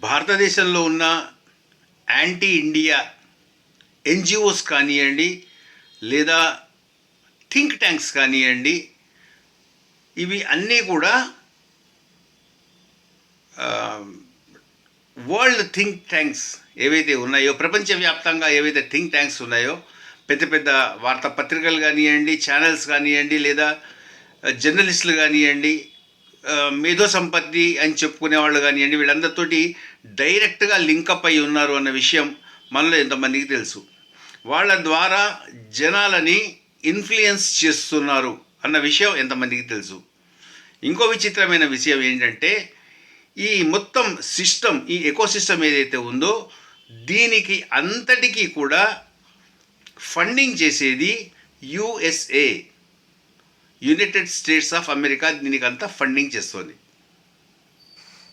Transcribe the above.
భారతదేశంలో ఉన్న anti India NGOs కానివ్వండి, లేదా థింక్ ట్యాంక్స్ కానివ్వండి, ఇవి అన్నీ కూడా వరల్డ్ థింక్ ట్యాంక్స్ ఏవైతే ఉన్నాయో, ప్రపంచవ్యాప్తంగా ఏవైతే థింక్ ట్యాంక్స్ ఉన్నాయో, పెద్ద పెద్ద వార్తాపత్రికలు కానివ్వండి, ఛానల్స్ కానివ్వండి, లేదా జర్నలిస్టులు కానివ్వండి, మేధో సంపత్తి అని చెప్పుకునే వాళ్ళు కానివ్వండి, వీళ్ళందరితోటి డైరెక్ట్గా లింకప్ అయి ఉన్నారు అన్న విషయం మనలో ఎంతమందికి తెలుసు. వాళ్ళ ద్వారా జనాలని ఇన్ఫ్లుయెన్స్ చేస్తున్నారు అన్న విషయం ఎంతమందికి తెలుసు. ఇంకో విచిత్రమైన విషయం ఏంటంటే, ఈ మొత్తం సిస్టమ్, ఈ ఎకోసిస్టమ్ ఏదైతే ఉందో, దీనికి అంతటికీ కూడా ఫండింగ్ చేసేది USA, United states of America. దీనికి అంతా ఫండింగ్ చేస్తుంది.